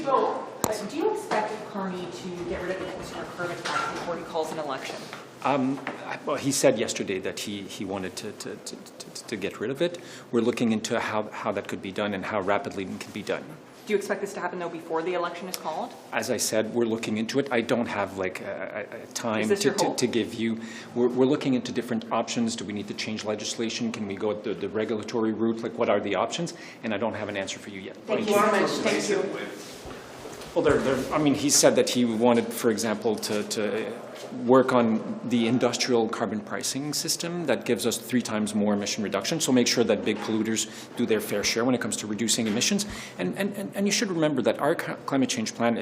vote, do you expect Carney to get rid of the consumer credit tax before he calls an election? Well, he said yesterday that he wanted to get rid of it. We're looking into how that could be done and how rapidly it can be done. Do you expect this to happen, though, before the election is called? As I said, we're looking into it. I don't have like a time to give you. We're looking into different options. Do we need to change legislation? Can we go the regulatory route? Like, what are the options? And I don't have an answer for you yet. Thank you very much. Thank you. Well, I mean, he said that he wanted, for example, to work on the industrial carbon pricing system that gives us 3 times more emission reduction. So make sure that big polluters do their fair share when it comes to reducing emissions. And you should remember that our climate change plan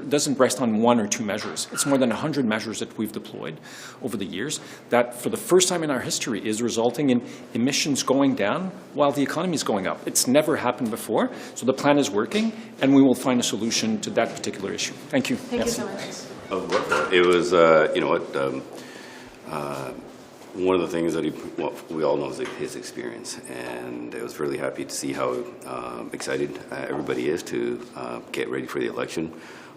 doesn't rest on 1 or 2 measures. It's more than 100 measures that we've deployed over the years that, for the first time in our history, is resulting in emissions going down while the economy is going up. It's never happened before. So the plan is working, and we will find a solution to that particular issue. Thank you. Thank you so much. It was, one of the things that we all know is his experience, and I was really happy to see how excited everybody is to get ready for the election.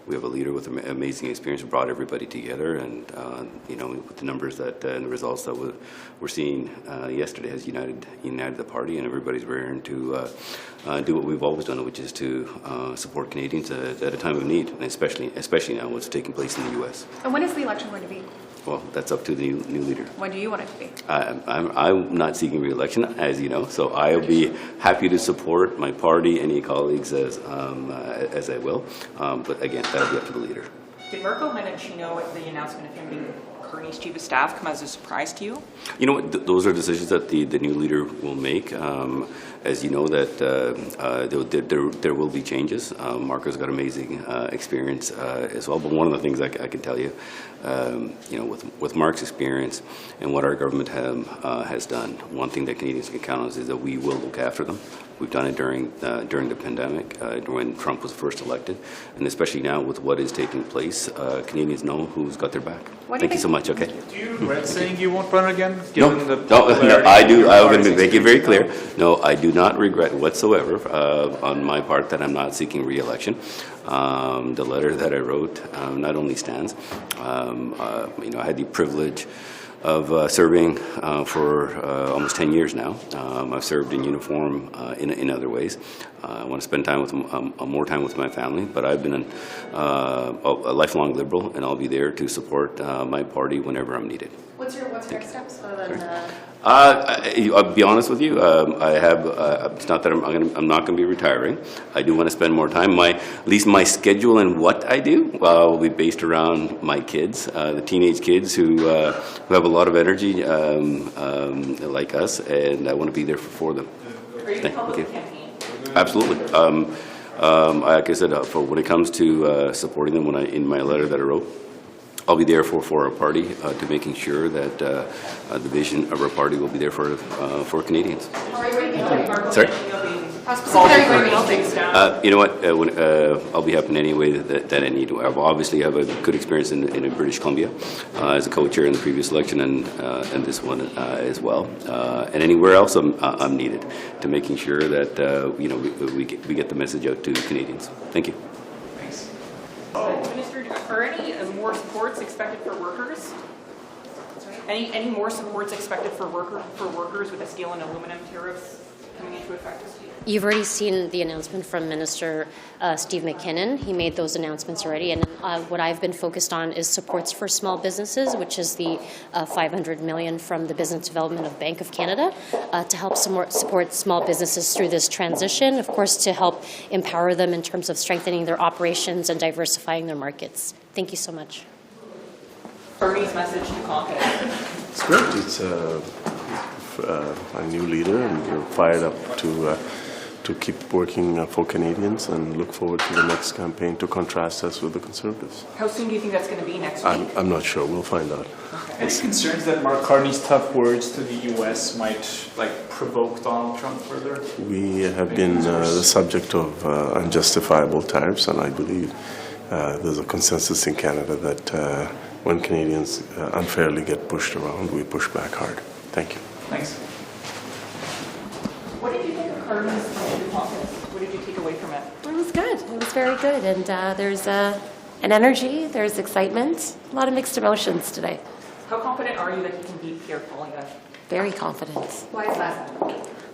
We have a leader with amazing experience who brought everybody together, and with the numbers and the results that we're seeing yesterday has united the party, and everybody's raring to do what we've always done, which is to support Canadians at a time of need, and especially now what's taking place in the U.S. And when is the election going to be? Well, that's up to the new leader. When do you want it to be? I'm not seeking re-election, as you know, so I'll be happy to support my party, any colleagues as I will. But again, that'll be up to the leader. Did Mirko Mendicino, the announcement of him being Carney's chief of staff, come as a surprise to you? You know what? Those are decisions that the new leader will make. As you know, that there will be changes. Marco's got amazing experience as well. But one of the things I can tell you, with Mark's experience and what our government has done, one thing that Canadians can count on is that we will look after them. We've done it during the pandemic, when Trump was first elected, and especially now with what is taking place, Canadians know who's got their back. Thank you so much. Okay. Do you regret saying you won't run again? No, I do. I want to make it very clear. No, I do not regret whatsoever on my part that I'm not seeking re-election. The letter that I wrote not only stands. I had the privilege of serving for almost 10 years now. I've served in uniform in other ways. I want to spend time with more time with my family, but I've been a lifelong Liberal, and I'll be there to support my party whenever I'm needed. What's your next steps other than? I'll be honest with you. I have. It's not that I'm not going to be retiring. I do want to spend more time. At least my schedule and what I do will be based around my kids, the teenage kids who have a lot of energy, like us, and I want to be there for them. Are you public campaign? Absolutely. Like I said, when it comes to supporting them, in my letter that I wrote, I'll be there for our party, to making sure that the vision of our party will be there for Canadians. Sorry? How specific are you going to be helping? You know what? I'll be helping any way that I need. I obviously have a good experience in British Columbia as a co-chair in the previous election and this one as well. And anywhere else I'm needed to making sure that we get the message out to Canadians. Thank you. Minister, are any more supports expected for workers? Any more supports expected for workers with the steel and aluminum tariffs coming into effect? You've already seen the announcement from Minister Steve McKinnon. He made those announcements already, and what I've been focused on is supports for small businesses, which is the $500 million from the Business Development of Bank of Canada to help support small businesses through this transition, of course, to help empower them in terms of strengthening their operations and diversifying their markets. Thank you so much. Bernie's message to caucus. It's great. It's a new leader, and we're fired up to keep working for Canadians and look forward to the next campaign to contrast us with the Conservatives. How soon do you think that's going to be next week? I'm not sure. We'll find out. Any concerns that Mark Carney's tough words to the U.S. might provoke Donald Trump further? We have been the subject of unjustifiable tariffs, and I believe there's a consensus in Canada that when Canadians unfairly get pushed around, we push back hard. Thank you. Thanks. What did you think of Carney's caucus? What did you take away from it? It was good. It was very very good, and there's an energy, there's excitement, a lot of mixed emotions today. How confident are you that you can beat Pierre Poilievre? Very confident. Why is that?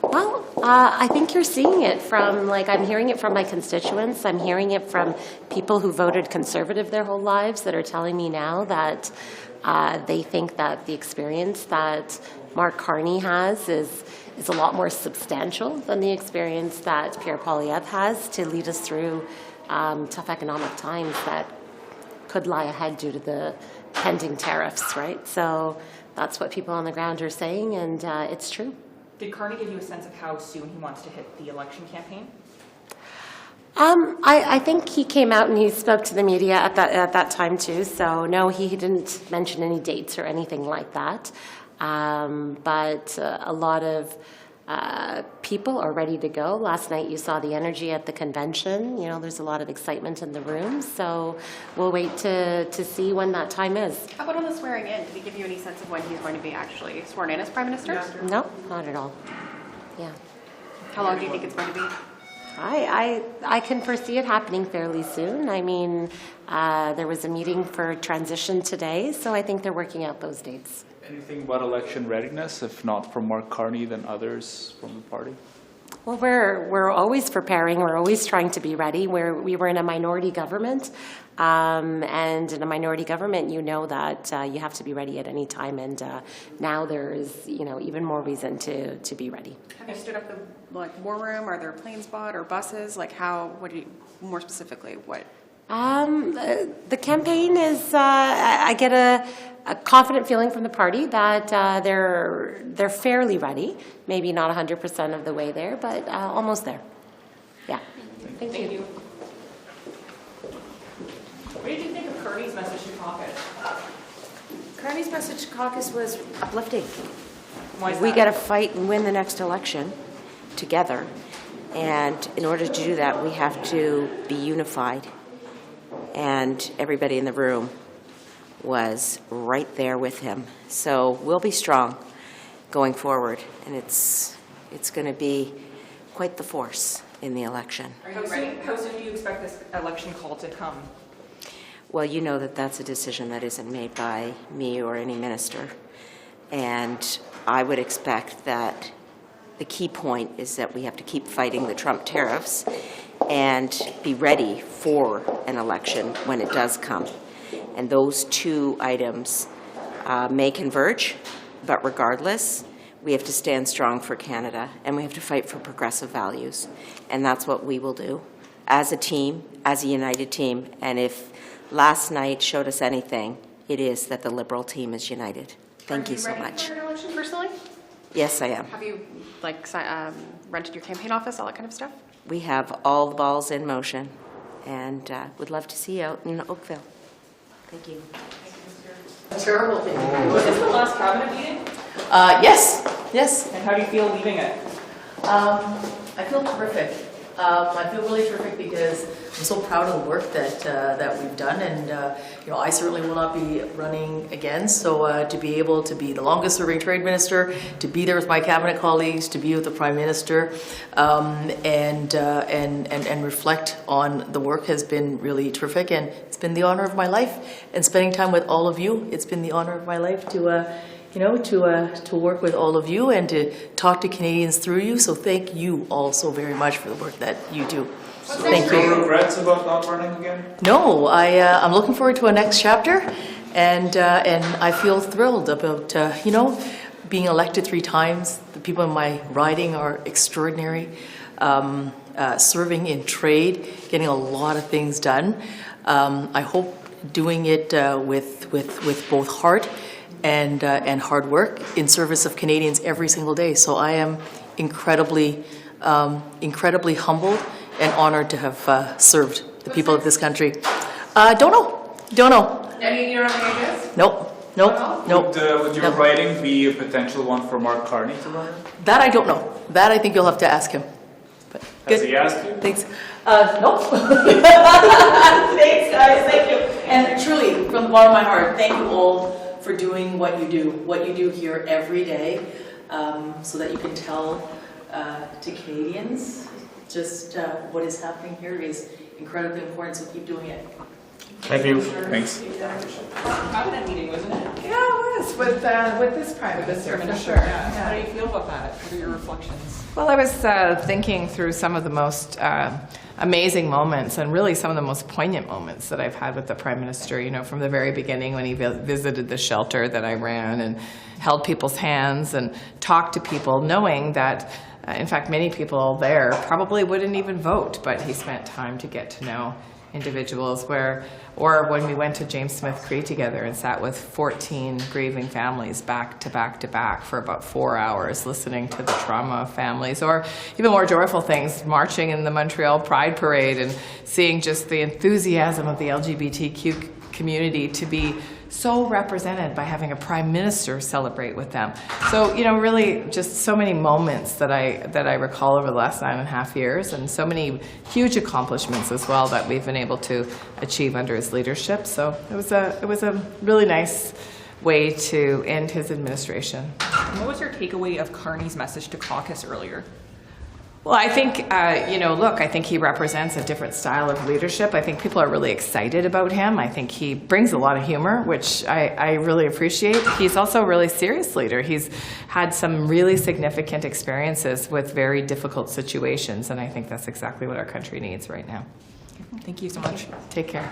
Well, I think you're seeing it from, I'm hearing it from my constituents. I'm hearing it from people who voted Conservative their whole lives that are telling me now that they think that the experience that Mark Carney has is a lot more substantial than the experience that Pierre Poilievre has to lead us through tough economic times that could lie ahead due to the pending tariffs, right? So that's what people on the ground are saying, and it's true. Did Carney give you a sense of how soon he wants to hit the election campaign? I think he came out and he spoke to the media at that time too. So no, he didn't mention any dates or anything like that. But a lot of people are ready to go. Last night you saw the energy at the convention. You know, there's a lot of excitement in the room. So we'll wait to see when that time is. How about on the swearing in? Did he give you any sense of when he's going to be actually sworn in as Prime Minister? No, not at all. Yeah. How long do you think it's going to be? I can foresee it happening fairly soon. I mean, there was a meeting for transition today, so I think they're working out those dates. Anything about election readiness, if not from Mark Carney, then others from the party? Well, we're always preparing. We're always trying to be ready. We were in a minority government, and in a minority government, you know that you have to be ready at any time. And now there is, even more reason to be ready. Have you stood up the war room? Are there planes bought or buses? What do you, more specifically, what? The campaign is, I get a confident feeling from the party that they're fairly ready. Maybe not 100% of the way there, but almost there. Yeah. Thank you. What did you think of Carney's message to caucus? Carney's message to caucus was uplifting. Why is We that? got to fight and win the next election together. And in order to do that, we have to be unified. And everybody in the room was right there with him. So we'll be strong going forward. And it's going to be quite the force in the election. How soon do you expect this election call to come? Well, you know that that's a decision that isn't made by me or any minister. And I would expect that the key point is that we have to keep fighting the Trump tariffs and be ready for an election when it does come. And those two items may converge, but regardless, we have to stand strong for Canada and we have to fight for progressive values. And that's what we will do as a team, as a united team. And if last night showed us anything, it is that the Liberal team is united. Thank you so much. Are you ready for an election personally? Yes, I am. Have you rented your campaign office, all that kind of stuff? We have all the balls in motion and would love to see you out in Oakville. Thank you. Terrible thing. Was this the last cabinet meeting? Yes. And how do you feel leaving it? I feel terrific. I feel really terrific because I'm so proud of the work that we've done, and I certainly will not be running again. So to be able to be the longest-serving trade minister, to be there with my cabinet colleagues, to be with the Prime Minister, and reflect on the work has been really terrific, and it's been the honor of my life. And spending time with all of you, it's been the honor of my life to work with all of you and to talk to Canadians through you. So thank you all so very much for the work that you do. Thank you. No regrets about not running again? No, I'm looking forward to a next chapter, and I feel thrilled about being elected 3 times. The people in my riding are extraordinary. Serving in trade, getting a lot of things done. I hope doing it with both heart and hard work in service of Canadians every single day. So I am incredibly humbled and honored to have served the people of this country. Don't know. Any you don't have any ideas? Nope. Would your writing be a potential one for Mark Carney to run? That I don't know. That I think you'll have to ask him. But Has he asked you? Thanks. No. Thanks, guys. Thank you. And truly, from the bottom of my heart, thank you all for doing what you do here every day, so that you can tell to Canadians just what is happening here is incredibly important, so keep doing it. Thank you. Thanks. Cabinet meeting, wasn't it? Yeah, it was with this Prime Minister, for sure. How do you feel about that? What are your reflections? Well, I was thinking through some of the most amazing moments and really some of the most poignant moments that I've had with the Prime Minister, you know, from the very beginning when he visited the shelter that I ran and held people's hands and talked to people, knowing that, in fact, many people there probably wouldn't even vote, but he spent time to get to know individuals or when we went to James Smith Cree together and sat with 14 grieving families back to back to back for about 4 hours listening to the trauma of families, or even more joyful things, marching in the Montreal Pride Parade and seeing just the enthusiasm of the LGBTQ community to be so represented by having a Prime Minister celebrate with them. So, you know, really just so many moments that I recall over the last 9.5 years, and so many huge accomplishments as well that we've been able to achieve under his leadership. So it was a really nice way to end his administration. And what was your takeaway of Carney's message to caucus earlier? Well, I think, I think he represents a different style of leadership. I think people are really excited about him. I think he brings a lot of humor, which I really appreciate. He's also a really serious leader. He's had some really significant experiences with very difficult situations, and I think that's exactly what our country needs right now. Thank you so much. Take care.